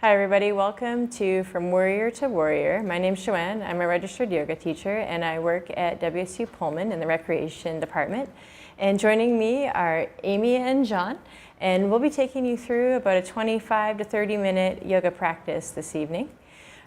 Hi everybody, welcome to From Worrier to Worrier. My name's Joanne, I'm a registered yoga teacher and I work at WSU Pullman in the recreation department. And joining me are Amy and John, and we'll be taking you through about a 25 to 30 minute yoga practice this evening.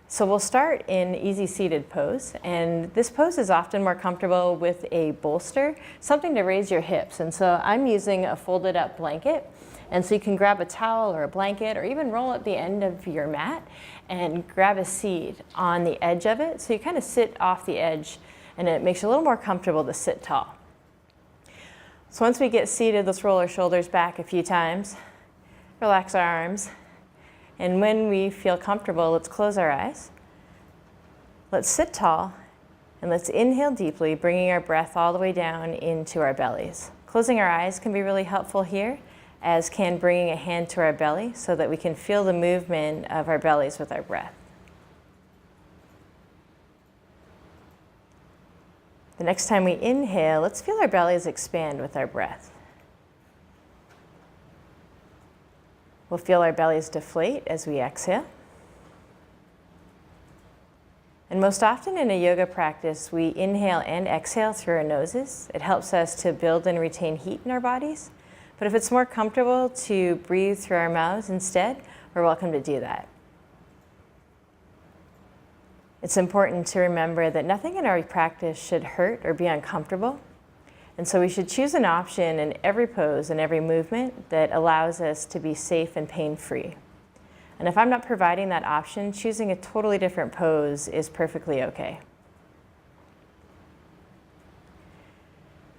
So we'll start in easy seated pose, and this pose is often more comfortable with a bolster, something to raise your hips. And so I'm using a folded up blanket. And so you can grab a towel or a blanket or even roll at the end of your mat and grab a seat on the edge of it. So you kind of sit off the edge and it makes you a little more comfortable to sit tall. So once we get seated, let's roll our shoulders back a few times, relax our arms. And when we feel comfortable, let's close our eyes. Let's sit tall and let's inhale deeply, bringing our breath all the way down into our bellies. Closing our eyes can be really helpful here, as can bringing a hand to our belly so that we can feel the movement of our bellies with our breath. The next time we inhale, let's feel our bellies expand with our breath. We'll feel our bellies deflate as we exhale. And most often in a yoga practice, we inhale and exhale through our noses. It helps us to build and retain heat in our bodies. But if it's more comfortable to breathe through our mouths instead, we're welcome to do that. It's important to remember that nothing in our practice should hurt or be uncomfortable. And so we should choose an option in every pose and every movement that allows us to be safe and pain-free. And if I'm not providing that option, choosing a totally different pose is perfectly okay.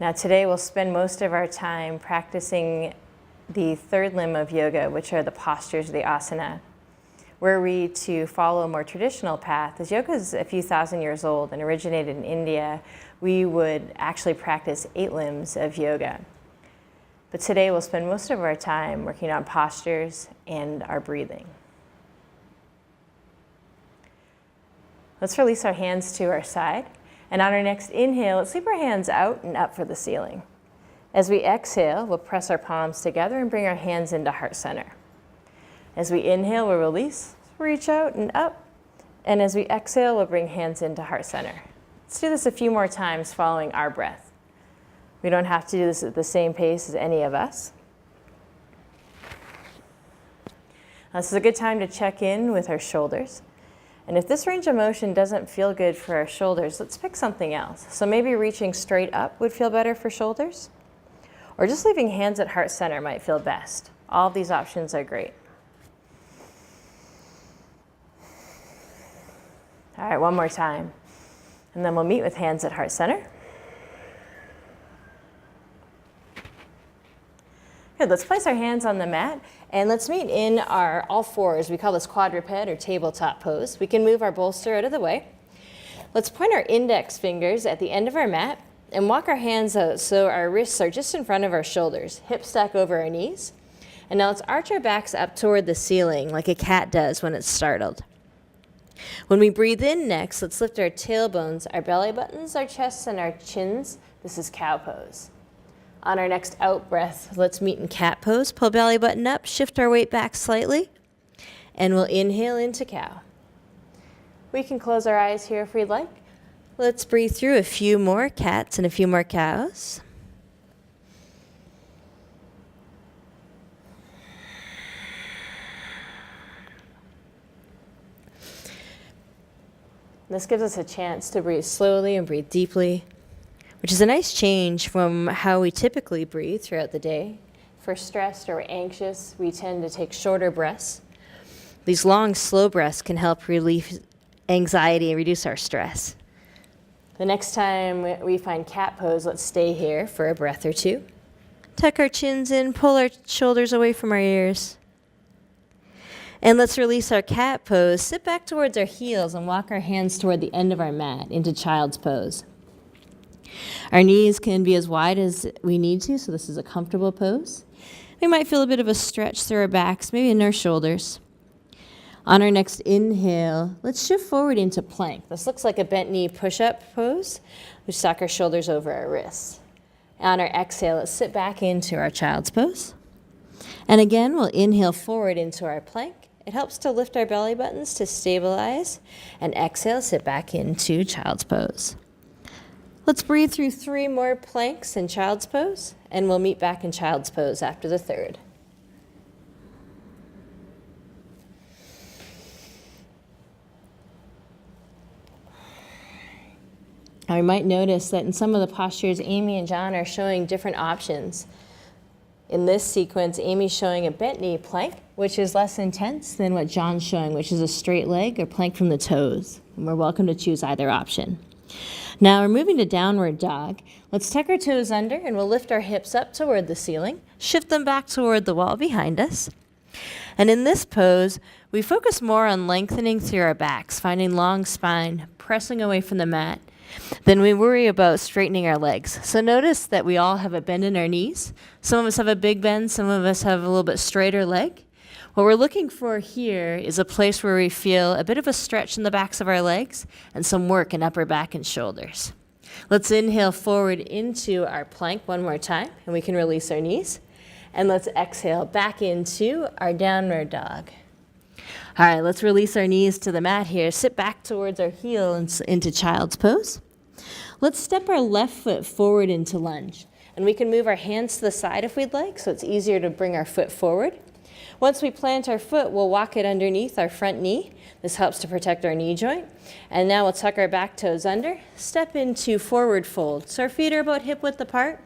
Now today we'll spend most of our time practicing the third limb of yoga, which are the postures of the asana. Were we to follow a more traditional path, as yoga is a few thousand years old and originated in India, we would actually practice 8 limbs of yoga. But today we'll spend most of our time working on postures and our breathing. Let's release our hands to our side. And on our next inhale, let's sweep our hands out and up for the ceiling. As we exhale, we'll press our palms together and bring our hands into heart center. As we inhale, we'll release, reach out and up. And as we exhale, we'll bring hands into heart center. Let's do this a few more times following our breath. We don't have to do this at the same pace as any of us. This is a good time to check in with our shoulders. And if this range of motion doesn't feel good for our shoulders, let's pick something else. So maybe reaching straight up would feel better for shoulders, or just leaving hands at heart center might feel best. All of these options are great. All right, one more time. And then we'll meet with hands at heart center. Good, let's place our hands on the mat and let's meet in our all fours. We call this quadruped or tabletop pose. We can move our bolster out of the way. Let's point our index fingers at the end of our mat and walk our hands out so our wrists are just in front of our shoulders, hips stack over our knees. And now let's arch our backs up toward the ceiling like a cat does when it's startled. When we breathe in next, let's lift our tailbones, our belly buttons, our chests, and our chins. This is cow pose. On our next out breath, let's meet in cat pose. Pull belly button up, shift our weight back slightly, and we'll inhale into cow. We can close our eyes here if we'd like. Let's breathe through a few more cats and a few more cows. This gives us a chance to breathe slowly and breathe deeply, which is a nice change from how we typically breathe throughout the day. If we're stressed or anxious, we tend to take shorter breaths. These long, slow breaths can help relieve anxiety and reduce our stress. The next time we find cat pose, let's stay here for a breath or two. Tuck our chins in, pull our shoulders away from our ears. And let's release our cat pose, sit back towards our heels and walk our hands toward the end of our mat into child's pose. Our knees can be as wide as we need to, so this is a comfortable pose. We might feel a bit of a stretch through our backs, maybe in our shoulders. On our next inhale, let's shift forward into plank. This looks like a bent knee push-up pose. We stack our shoulders over our wrists. On our exhale, let's sit back into our child's pose. And again, we'll inhale forward into our plank It helps to lift our belly buttons to stabilize. And exhale, sit back into child's pose. Let's breathe through 3 more planks in child's pose, and we'll meet back in child's pose after the 3rd. Now, you might notice that in some of the postures, Amy and John are showing different options. In this sequence, Amy's showing a bent knee plank, which is less intense than what John's showing, which is a straight leg or plank from the toes. And we're welcome to choose either option. Now we're moving to downward dog. Let's tuck our toes under and we'll lift our hips up toward the ceiling, shift them back toward the wall behind us. And in this pose, we focus more on lengthening through our backs, finding long spine, pressing away from the mat. Then we worry about straightening our legs. So notice that we all have a bend in our knees. Some of us have a big bend, some of us have a little bit straighter leg. What we're looking for here is a place where we feel a bit of a stretch in the backs of our legs and some work in upper back and shoulders. Let's inhale forward into our plank one more time, and we can release our knees. And let's exhale back into our downward dog. All right, let's release our knees to the mat here. Sit back towards our heel and into child's pose. Let's step our left foot forward into lunge. And we can move our hands to the side if we'd like, so it's easier to bring our foot forward. Once we plant our foot, we'll walk it underneath our front knee. This helps to protect our knee joint. And now we'll tuck our back toes under, step into forward fold. So our feet are about hip width apart.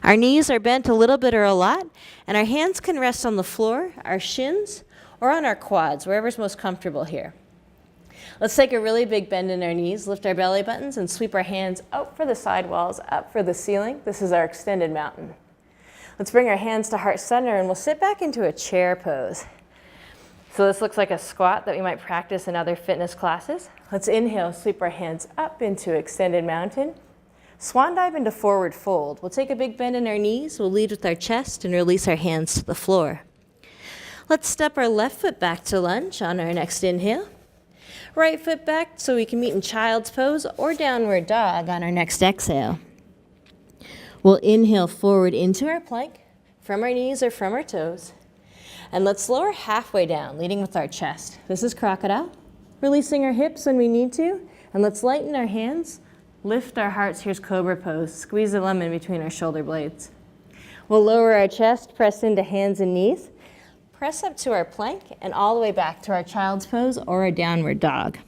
Our knees are bent a little bit or a lot, and our hands can rest on the floor, our shins, or on our quads, wherever's most comfortable here. Let's take a really big bend in our knees, lift our belly buttons, and sweep our hands out for the side walls, up for the ceiling. This is our extended mountain. Let's bring our hands to heart center and we'll sit back into a chair pose. So this looks like a squat that we might practice in other fitness classes. Let's inhale, sweep our hands up into extended mountain. Swan dive into forward fold. We'll take a big bend in our knees, we'll lead with our chest and release our hands to the floor. Let's step our left foot back to lunge on our next inhale. Right foot back so we can meet in child's pose or downward dog on our next exhale. We'll inhale forward into our plank from our knees or from our toes. And let's lower halfway down, leading with our chest. This is crocodile. Releasing our hips when we need to. And let's lighten our hands, lift our hearts. Here's cobra pose. Squeeze the lemon between our shoulder blades. We'll lower our chest, press into hands and knees. Press up to our plank and all the way back to our child's pose or our downward dog.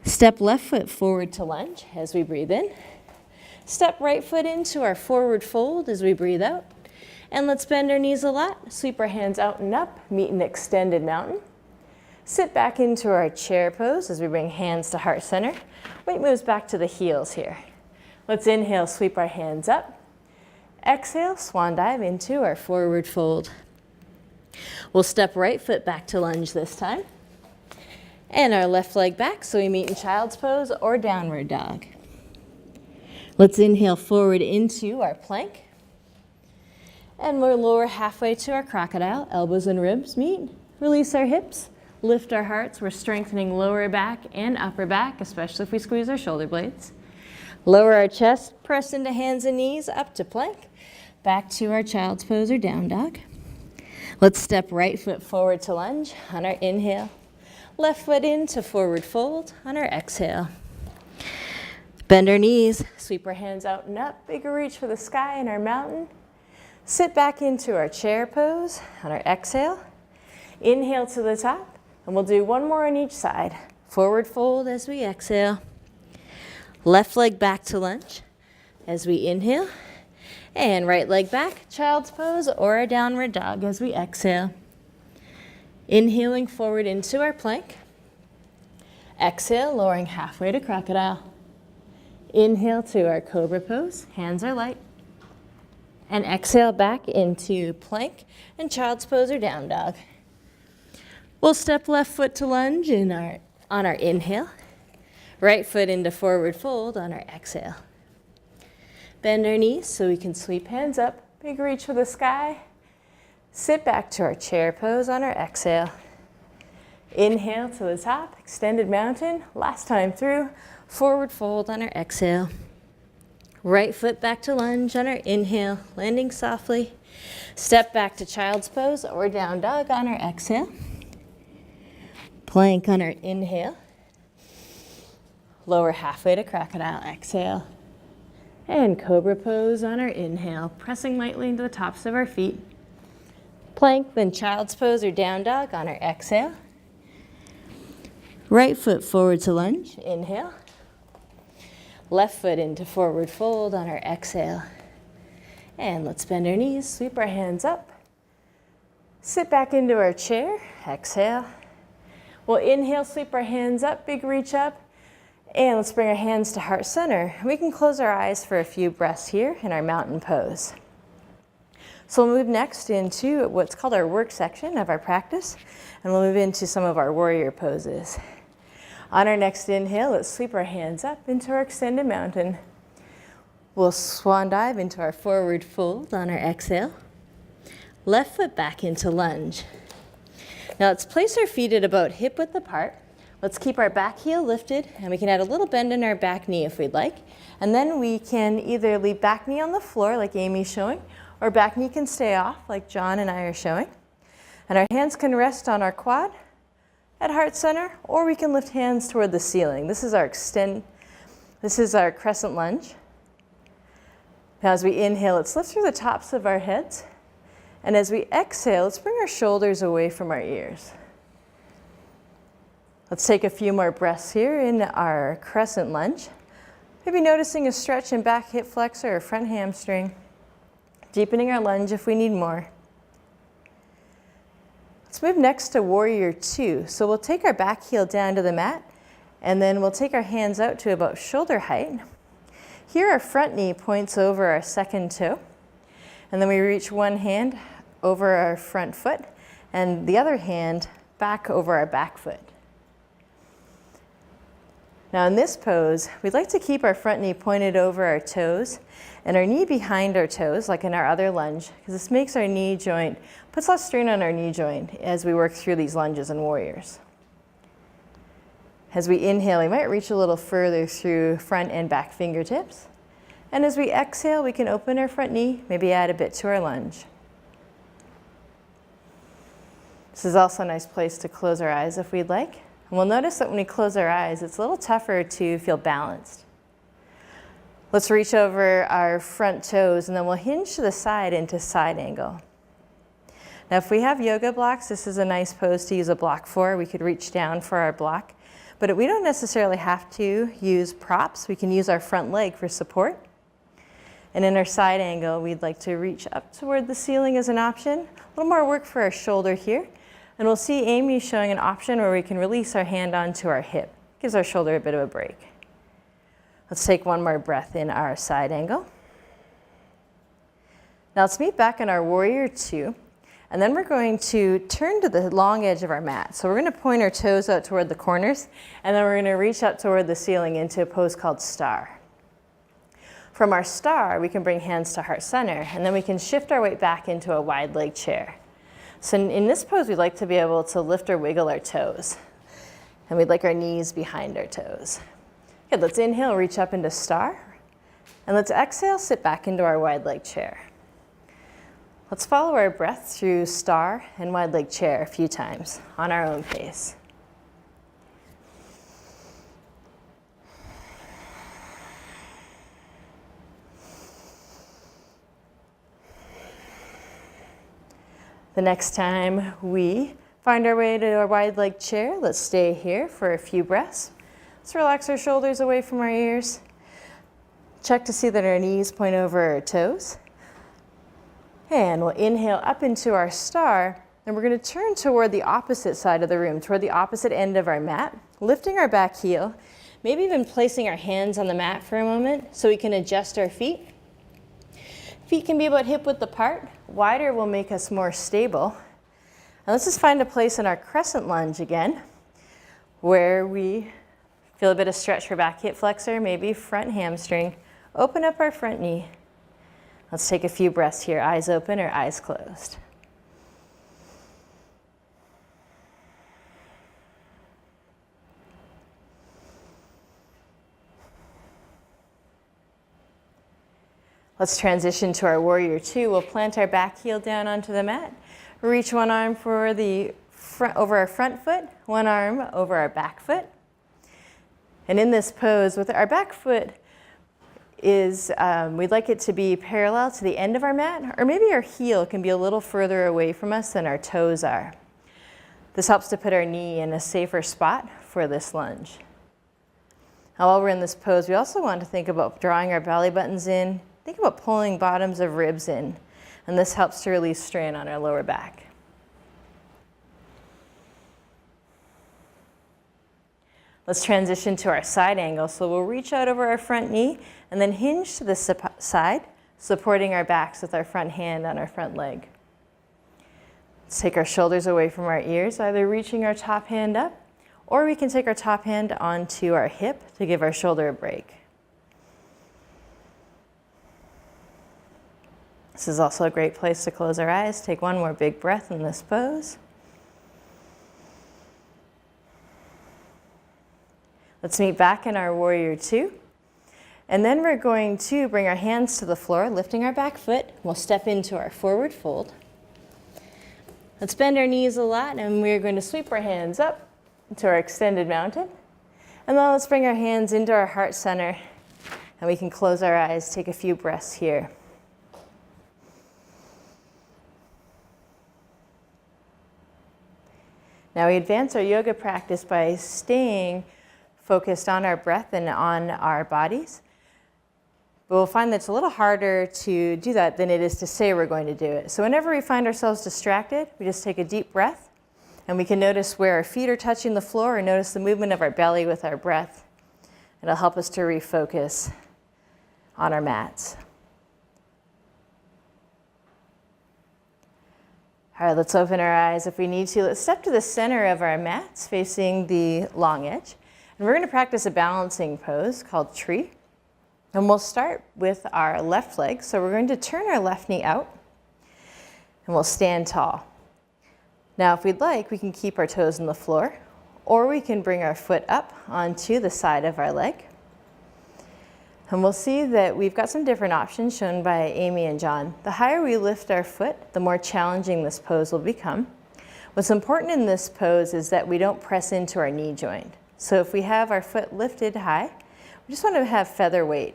Step left foot forward to lunge as we breathe in. Step right foot into our forward fold as we breathe out. And let's bend our knees a lot. Sweep our hands out and up, meet an extended mountain. Sit back into our chair pose as we bring hands to heart center. Weight moves back to the heels here. Let's inhale, sweep our hands up. Exhale, swan dive into our forward fold. We'll step right foot back to lunge this time. And our left leg back so we meet in child's pose or downward dog. Let's inhale forward into our plank. And we'll lower halfway to our crocodile. Elbows and ribs meet. Release our hips. Lift our hearts. We're strengthening lower back and upper back, especially if we squeeze our shoulder blades. Lower our chest. Press into hands and knees up to plank. Back to our child's pose or down dog. Let's step right foot forward to lunge on our inhale. Left foot into forward fold on our exhale. Bend our knees, sweep our hands out and up, bigger reach for the sky in our mountain. Sit back into our chair pose on our exhale. Inhale to the top, and we'll do one more on each side. Forward fold as we exhale. Left leg back to lunge as we inhale. And right leg back, child's pose or a downward dog as we exhale. Inhaling forward into our plank. Exhale, lowering halfway to crocodile. Inhale to our cobra pose, hands are light. And exhale back into plank and child's pose or down dog. We'll step left foot to lunge on our inhale. Right foot into forward fold on our exhale. Bend our knees so we can sweep hands up, big reach for the sky. Sit back to our chair pose on our exhale. Inhale to the top, extended mountain. Last time through, forward fold on our exhale. Right foot back to lunge on our inhale, landing softly. Step back to child's pose or down dog on our exhale. Plank on our inhale. Lower halfway to crocodile, exhale. And cobra pose on our inhale, pressing lightly into the tops of our feet. Plank, then child's pose or down dog on our exhale. Right foot forward to lunge, inhale. Left foot into forward fold on our exhale. And let's bend our knees, sweep our hands up. Sit back into our chair, exhale. We'll inhale, sweep our hands up, big reach up. And let's bring our hands to heart center. We can close our eyes for a few breaths here in our mountain pose. So we'll move next into what's called our work section of our practice, and we'll move into some of our warrior poses. On our next inhale, let's sweep our hands up into our extended mountain. We'll swan dive into our forward fold on our exhale. Left foot back into lunge. Now let's place our feet at about hip width apart. Let's keep our back heel lifted, and we can add a little bend in our back knee if we'd like. And then we can either leave back knee on the floor like Amy's showing, or back knee can stay off like John and I are showing. And our hands can rest on our quad at heart center, or we can lift hands toward the ceiling. This is our crescent lunge. Now as we inhale, let's lift through the tops of our heads. And as we exhale, let's bring our shoulders away from our ears. Let's take a few more breaths here in our crescent lunge. Maybe noticing a stretch in back hip flexor or front hamstring. Deepening our lunge if we need more. Let's move next to warrior two. So we'll take our back heel down to the mat, and then we'll take our hands out to about shoulder height. Here our front knee points over our second toe, and then we reach one hand over our front foot, and the other hand back over our back foot. Now in this pose, we'd like to keep our front knee pointed over our toes and our knee behind our toes, like in our other lunge, because this makes our knee joint, puts less strain on our knee joint as we work through these lunges and warriors. As we inhale, we might reach a little further through front and back fingertips. And as we exhale, we can open our front knee, maybe add a bit to our lunge. This is also a nice place to close our eyes if we'd like. And we'll notice that when we close our eyes, it's a little tougher to feel balanced. Let's reach over our front toes, and then we'll hinge to the side into side angle. Now, if we have yoga blocks, this is a nice pose to use a block for. We could reach down for our block, but we don't necessarily have to use props. We can use our front leg for support. And in our side angle, we'd like to reach up toward the ceiling as an option. A little more work for our shoulder here. And we'll see Amy showing an option where we can release our hand onto our hip. Gives our shoulder a bit of a break. Let's take one more breath in our side angle. Now let's meet back in our warrior two. And then we're going to turn to the long edge of our mat. So we're going to point our toes out toward the corners, and then we're going to reach up toward the ceiling into a pose called star. From our star, we can bring hands to heart center, and then we can shift our weight back into a wide leg chair. So in this pose, we'd like to be able to lift or wiggle our toes. And we'd like our knees behind our toes. Good, let's inhale, reach up into star. And let's exhale, sit back into our wide leg chair. Let's follow our breath through star and wide leg chair a few times on our own pace. The next time we find our way to our wide leg chair, let's stay here for a few breaths. Let's relax our shoulders away from our ears. Check to see that our knees point over our toes. And we'll inhale up into our star, and we're going to turn toward the opposite side of the room, toward the opposite end of our mat, lifting our back heel, maybe even placing our hands on the mat for a moment so we can adjust our feet. Feet can be about hip width apart. Wider will make us more stable. And let's just find a place in our crescent lunge again, where we feel a bit of stretch for back hip flexor, maybe front hamstring. Open up our front knee. Let's take a few breaths here, eyes open or eyes closed. Let's transition to our warrior two. We'll plant our back heel down onto the mat. Reach one arm for the over our front foot, one arm over our back foot. And in this pose, with our back foot we'd like it to be parallel to the end of our mat, or maybe our heel can be a little further away from us than our toes are. This helps to put our knee in a safer spot for this lunge. Now, while we're in this pose, we also want to think about drawing our belly buttons in. Think about pulling bottoms of ribs in, and this helps to release strain on our lower back. Let's transition to our side angle. So we'll reach out over our front knee and then hinge to the side, supporting our backs with our front hand on our front leg. Let's take our shoulders away from our ears, either reaching our top hand up, or we can take our top hand onto our hip to give our shoulder a break. This is also a great place to close our eyes. Take one more big breath in this pose. Let's meet back in our Warrior Two. And then we're going to bring our hands to the floor, lifting our back foot. We'll step into our forward fold. Let's bend our knees a lot, and we're going to sweep our hands up to our extended mountain. And then let's bring our hands into our heart center, and we can close our eyes, take a few breaths here. Now we advance our yoga practice by staying focused on our breath and on our bodies. But we'll find that it's a little harder to do that than it is to say we're going to do it. So whenever we find ourselves distracted, we just take a deep breath, and we can notice where our feet are touching the floor, or notice the movement of our belly with our breath. It'll help us to refocus on our mats. All right, let's open our eyes if we need to. Let's step to the center of our mats, facing the long edge. And we're going to practice a balancing pose called tree. And we'll start with our left leg. So we're going to turn our left knee out, and we'll stand tall. Now, if we'd like, we can keep our toes on the floor, or we can bring our foot up onto the side of our leg. And we'll see that we've got some different options shown by Amy and John. The higher we lift our foot, the more challenging this pose will become. What's important in this pose is that we don't press into our knee joint. So if we have our foot lifted high, we just want to have feather weight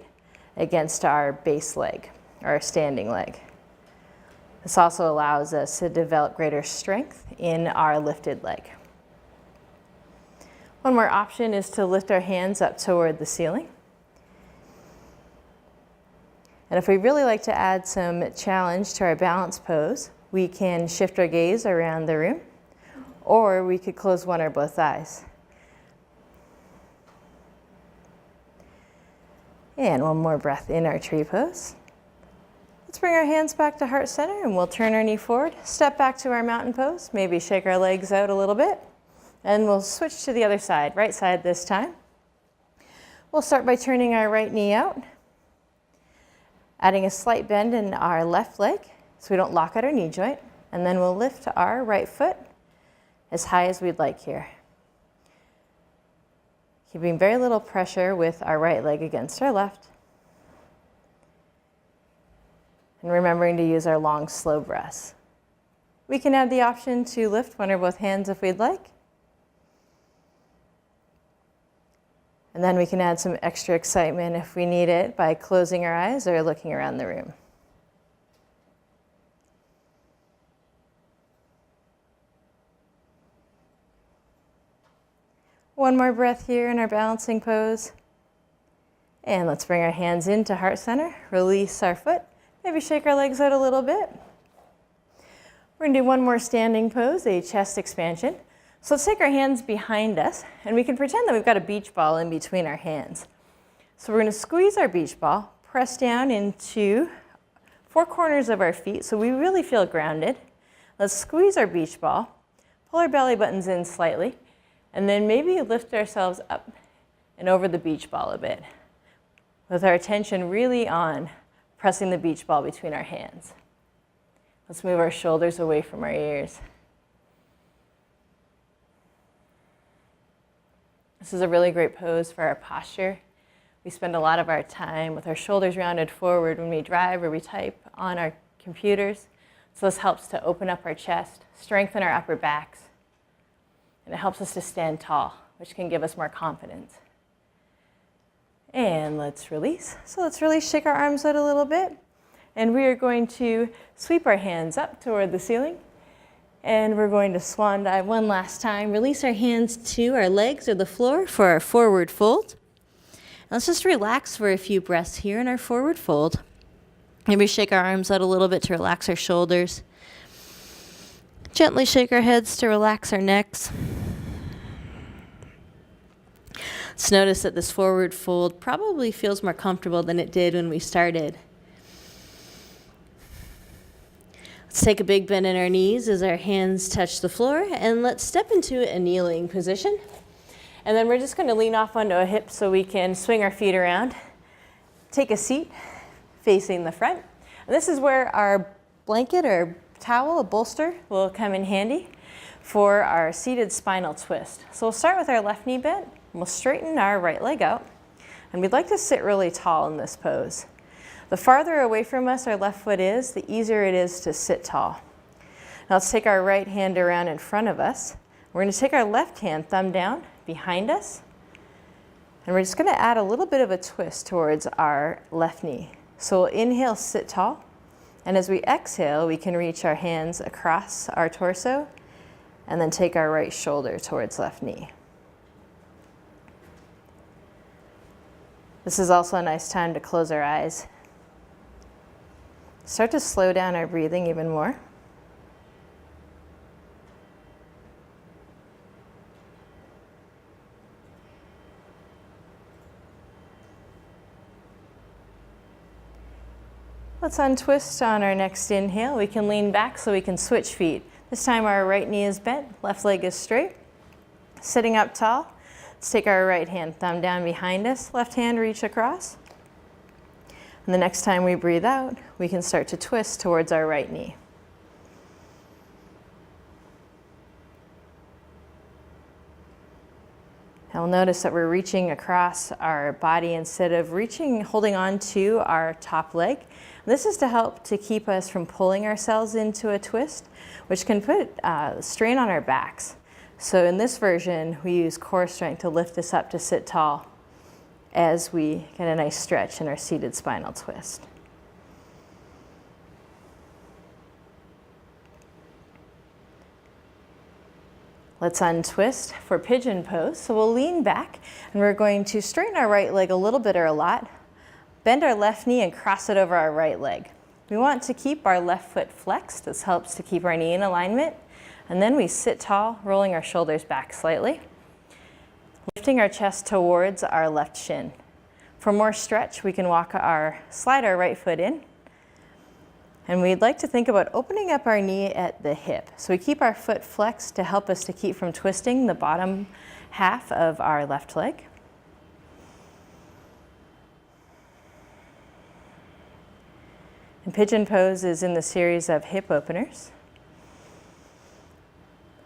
against our base leg, or our standing leg. This also allows us to develop greater strength in our lifted leg. One more option is to lift our hands up toward the ceiling. And if we really like to add some challenge to our balance pose, we can shift our gaze around the room, or we could close one or both eyes. And one more breath in our tree pose. Let's bring our hands back to heart center, and we'll turn our knee forward, step back to our mountain pose, maybe shake our legs out a little bit, and we'll switch to the other side, right side this time. We'll start by turning our right knee out, adding a slight bend in our left leg so we don't lock out our knee joint, and then we'll lift our right foot as high as we'd like here. Keeping very little pressure with our right leg against our left. And remembering to use our long, slow breaths. We can add the option to lift one or both hands if we'd like. And then we can add some extra excitement if we need it by closing our eyes or looking around the room. One more breath here in our balancing pose. And let's bring our hands into heart center, release our foot, maybe shake our legs out a little bit. We're gonna do one more standing pose, a chest expansion. So let's take our hands behind us, and we can pretend that we've got a beach ball in between our hands. So we're gonna squeeze our beach ball, press down into four corners of our feet so we really feel grounded. Let's squeeze our beach ball, pull our belly buttons in slightly, and then maybe lift ourselves up and over the beach ball a bit, with our attention really on pressing the beach ball between our hands. Let's move our shoulders away from our ears. This is a really great pose for our posture. We spend a lot of our time with our shoulders rounded forward when we drive or we type on our computers. So this helps to open up our chest, strengthen our upper backs, And it helps us to stand tall, which can give us more confidence. And let's release. So let's really shake our arms out a little bit. And we are going to sweep our hands up toward the ceiling. And we're going to swan dive one last time. Release our hands to our legs or the floor for our forward fold. Let's just relax for a few breaths here in our forward fold. Maybe shake our arms out a little bit to relax our shoulders. Gently shake our heads to relax our necks. Let's notice that this forward fold probably feels more comfortable than it did when we started. Let's take a big bend in our knees as our hands touch the floor, and let's step into a kneeling position. And then we're just going to lean off onto a hip so we can swing our feet around. Take a seat facing the front. And this is where our blanket or towel, a bolster, will come in handy for our seated spinal twist. So we'll start with our left knee bent. We'll straighten our right leg out. And we'd like to sit really tall in this pose. The farther away from us our left foot is, the easier it is to sit tall. Now let's take our right hand around in front of us. We're going to take our left hand, thumb down, behind us. And we're just going to add a little bit of a twist towards our left knee. So we'll inhale, sit tall. And as we exhale, we can reach our hands across our torso and then take our right shoulder towards left knee. This is also a nice time to close our eyes. Start to slow down our breathing even more. Let's untwist on our next inhale. We can lean back so we can switch feet. This time our right knee is bent, left leg is straight. Sitting up tall, let's take our right hand, thumb down behind us, left hand reach across. And the next time we breathe out, we can start to twist towards our right knee. And we'll notice that we're reaching across our body instead of holding on to our top leg. This is to help to keep us from pulling ourselves into a twist, which can put strain on our backs. So in this version, we use core strength to lift us up to sit tall as we get a nice stretch in our seated spinal twist. Let's untwist for pigeon pose. So we'll lean back and we're going to straighten our right leg a little bit or a lot, bend our left knee and cross it over our right leg. We want to keep our left foot flexed. This helps to keep our knee in alignment. And then we sit tall, rolling our shoulders back slightly, lifting our chest towards our left shin. For more stretch, we can slide our right foot in. And we'd like to think about opening up our knee at the hip. So we keep our foot flexed to help us to keep from twisting the bottom half of our left leg. And pigeon pose is in the series of hip openers.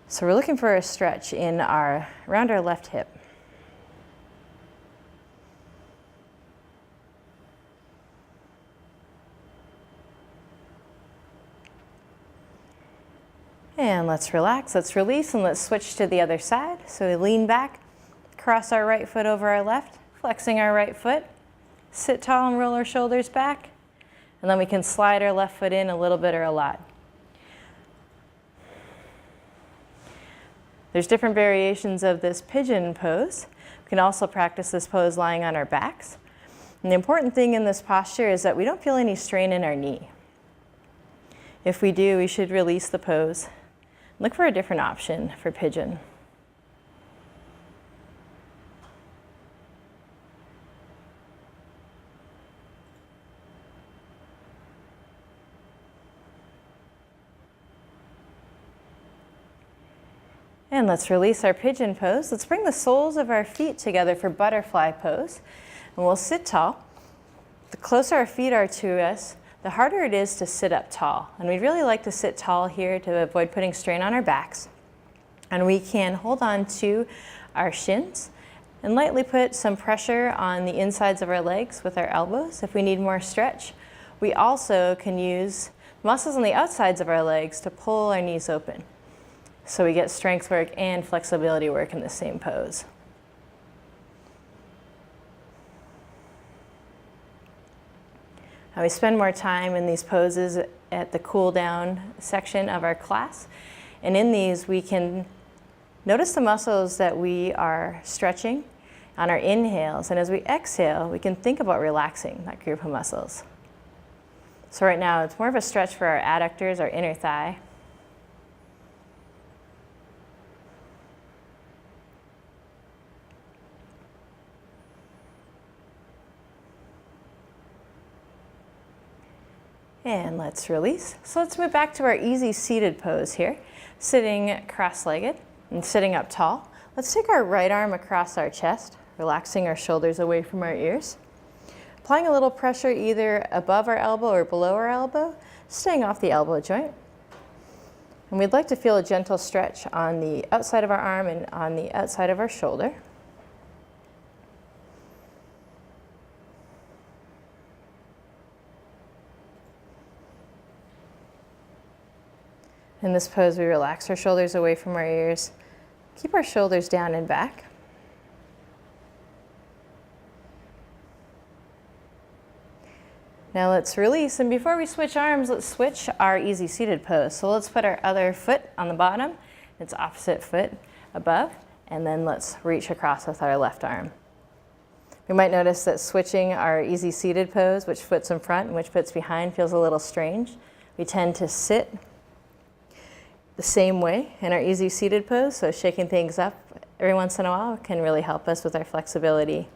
So we're looking for a stretch around our left hip. And let's relax, let's release, and let's switch to the other side. So we lean back, cross our right foot over our left, flexing our right foot, sit tall and roll our shoulders back, and then we can slide our left foot in a little bit or a lot. There's different variations of this pigeon pose. We can also practice this pose lying on our backs. And the important thing in this posture is that we don't feel any strain in our knee. If we do, we should release the pose. Look for a different option for pigeon. And let's release our pigeon pose. Let's bring the soles of our feet together for butterfly pose. And we'll sit tall. The closer our feet are to us, the harder it is to sit up tall. And we'd really like to sit tall here to avoid putting strain on our backs. And we can hold on to our shins and lightly put some pressure on the insides of our legs with our elbows if we need more stretch. We also can use muscles on the outsides of our legs to pull our knees open. So we get strength work and flexibility work in the same pose. Now we spend more time in these poses at the cool down section of our class. And in these, we can notice the muscles that we are stretching on our inhales. And as we exhale, we can think about relaxing that group of muscles. So right now, it's more of a stretch for our adductors, our inner thigh. And let's release. So let's move back to our easy seated pose here, sitting cross-legged and sitting up tall. Let's take our right arm across our chest, relaxing our shoulders away from our ears. Applying a little pressure either above our elbow or below our elbow, staying off the elbow joint. And we'd like to feel a gentle stretch on the outside of our arm and on the outside of our shoulder. In this pose, we relax our shoulders away from our ears. Keep our shoulders down and back. Now let's release, and before we switch arms, let's switch our easy seated pose. So let's put our other foot on the bottom, its opposite foot above, and then let's reach across with our left arm. We might notice that switching our easy seated pose, which foot's in front and which foot's behind, feels a little strange. We tend to sit the same way in our easy seated pose, so shaking things up every once in a while can really help us with our flexibility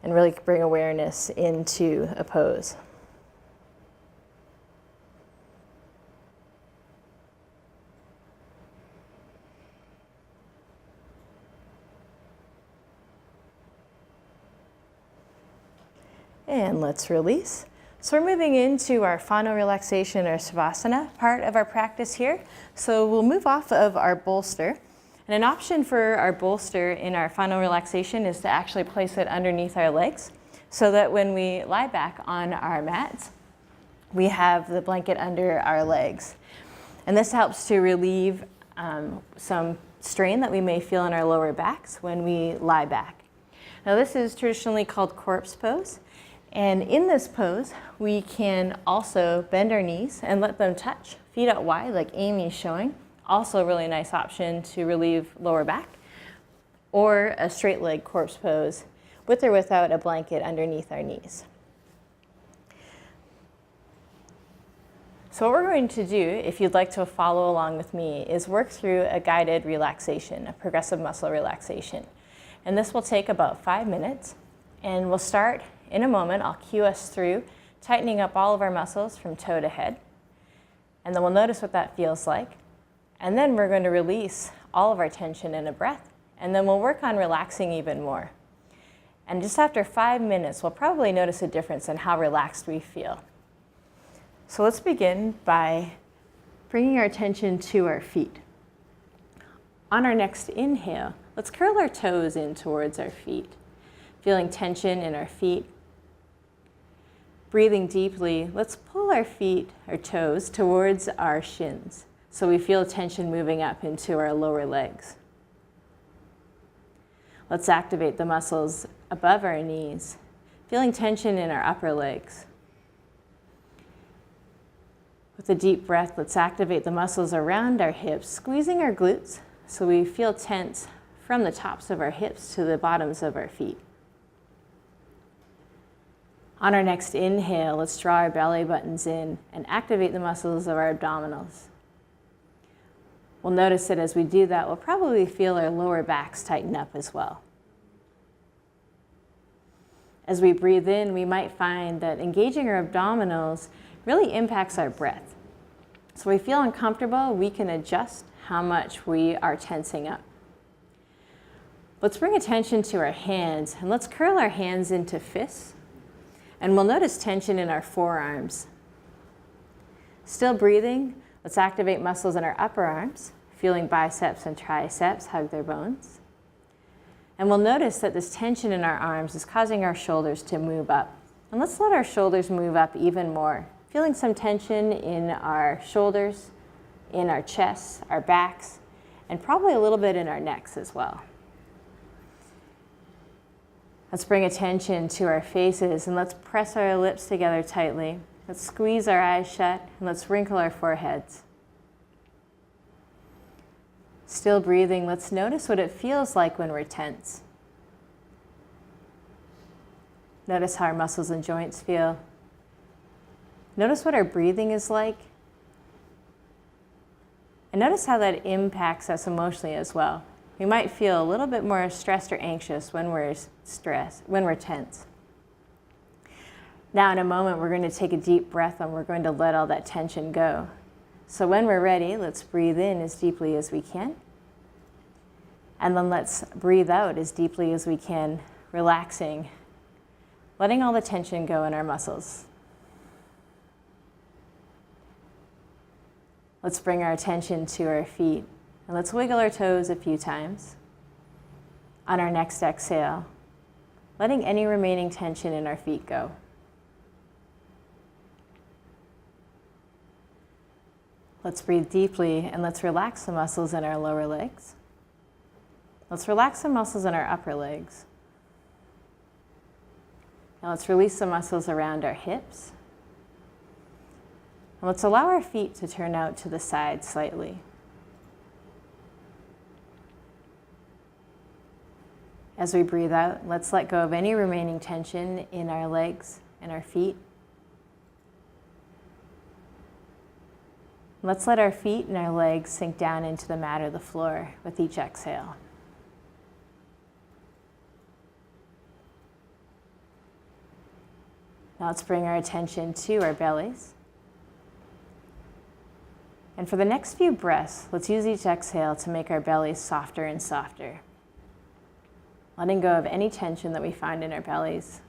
and really bring awareness into a pose. And let's release. So we're moving into our final relaxation or savasana part of our practice here. So we'll move off of our bolster. And an option for our bolster in our final relaxation is to actually place it underneath our legs so that when we lie back on our mats, we have the blanket under our legs. And this helps to relieve some strain that we may feel in our lower backs when we lie back. Now this is traditionally called corpse pose. And in this pose, we can also bend our knees and let them touch, feet out wide like Amy's showing. Also a really nice option to relieve lower back. Or a straight leg corpse pose with or without a blanket underneath our knees. So what we're going to do, if you'd like to follow along with me, is work through a guided relaxation, a progressive muscle relaxation. And this will take about 5 minutes. And we'll start in a moment. I'll cue us through tightening up all of our muscles from toe to head. And then we'll notice what that feels like. And then we're going to release all of our tension in a breath. And then we'll work on relaxing even more. And just after 5 minutes, we'll probably notice a difference in how relaxed we feel. So let's begin by bringing our attention to our feet. On our next inhale, let's curl our toes in towards our feet, feeling tension in our feet. Breathing deeply, let's pull our feet, our toes, towards our shins, so we feel tension moving up into our lower legs. Let's activate the muscles above our knees, feeling tension in our upper legs. With a deep breath, let's activate the muscles around our hips, squeezing our glutes so we feel tense from the tops of our hips to the bottoms of our feet. On our next inhale, let's draw our belly buttons in and activate the muscles of our abdominals. We'll notice that as we do that, we'll probably feel our lower backs tighten up as well. As we breathe in, we might find that engaging our abdominals really impacts our breath. So we feel uncomfortable, we can adjust how much we are tensing up. Let's bring attention to our hands and let's curl our hands into fists. And we'll notice tension in our forearms. Still breathing, let's activate muscles in our upper arms, feeling biceps and triceps hug their bones. And we'll notice that this tension in our arms is causing our shoulders to move up. And let's let our shoulders move up even more, feeling some tension in our shoulders, in our chests, our backs, and probably a little bit in our necks as well. Let's bring attention to our faces and let's press our lips together tightly. Let's squeeze our eyes shut and let's wrinkle our foreheads. Still breathing, let's notice what it feels like when we're tense. Notice how our muscles and joints feel. Notice what our breathing is like. And notice how that impacts us emotionally as well. We might feel a little bit more stressed or anxious when we're tense. Now in a moment, we're going to take a deep breath and we're going to let all that tension go. So when we're ready, let's breathe in as deeply as we can. And then let's breathe out as deeply as we can, relaxing, letting all the tension go in our muscles. Let's bring our attention to our feet. And let's wiggle our toes a few times. On our next exhale, letting any remaining tension in our feet go. Let's breathe deeply and let's relax the muscles in our lower legs. Let's relax the muscles in our upper legs. Now let's release the muscles around our hips. And let's allow our feet to turn out to the side slightly. As we breathe out, let's let go of any remaining tension in our legs and our feet. Let's let our feet and our legs sink down into the mat or the floor with each exhale. Now let's bring our attention to our bellies. And for the next few breaths, let's use each exhale to make our bellies softer and softer. Letting go of any tension that we find in our bellies.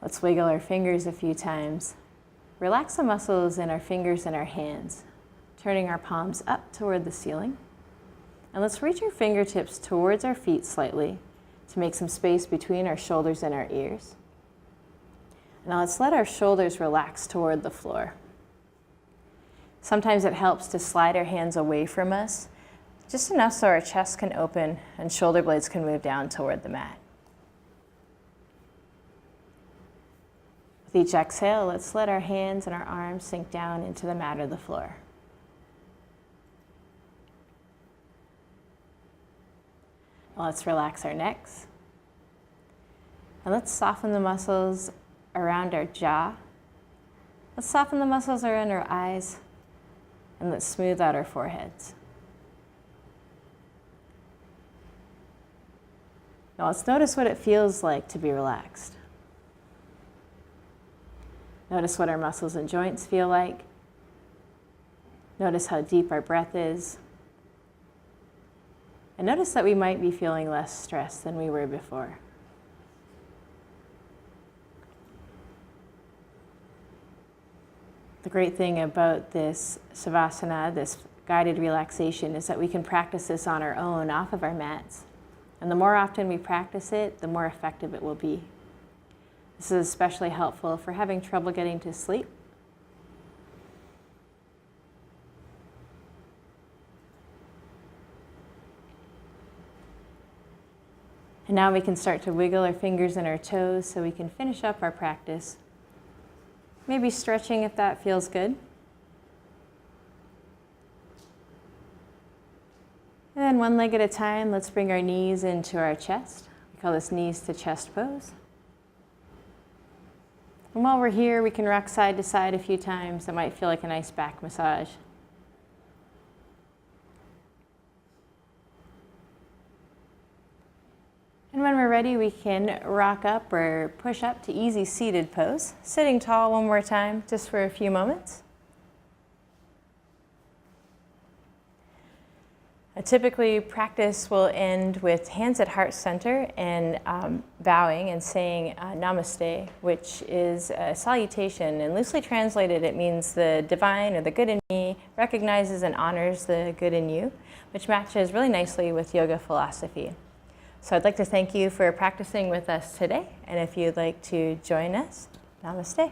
Let's wiggle our fingers a few times. Relax the muscles in our fingers and our hands, turning our palms up toward the ceiling. And let's reach our fingertips towards our feet slightly to make some space between our shoulders and our ears. Now let's let our shoulders relax toward the floor. Sometimes it helps to slide our hands away from us, just enough so our chest can open and shoulder blades can move down toward the mat. With each exhale, let's let our hands and our arms sink down into the mat or the floor. Now let's relax our necks. And let's soften the muscles around our jaw. Let's soften the muscles around our eyes. And let's smooth out our foreheads. Now let's notice what it feels like to be relaxed. Notice what our muscles and joints feel like. Notice how deep our breath is. And notice that we might be feeling less stressed than we were before. The great thing about this savasana, this guided relaxation, is that we can practice this on our own, off of our mats. And the more often we practice it, the more effective it will be. This is especially helpful if we're having trouble getting to sleep. And now we can start to wiggle our fingers and our toes so we can finish up our practice. Maybe stretching if that feels good. And then one leg at a time, let's bring our knees into our chest. We call this knees to chest pose. And while we're here, we can rock side to side a few times. That might feel like a nice back massage. And when we're ready, we can rock up or push up to easy seated pose. Sitting tall one more time, just for a few moments. Typically, practice will end with hands at heart center and bowing and saying namaste, which is a salutation. And loosely translated, it means the divine or the good in me recognizes and honors the good in you, which matches really nicely with yoga philosophy. So I'd like to thank you for practicing with us today. And if you'd like to join us, namaste.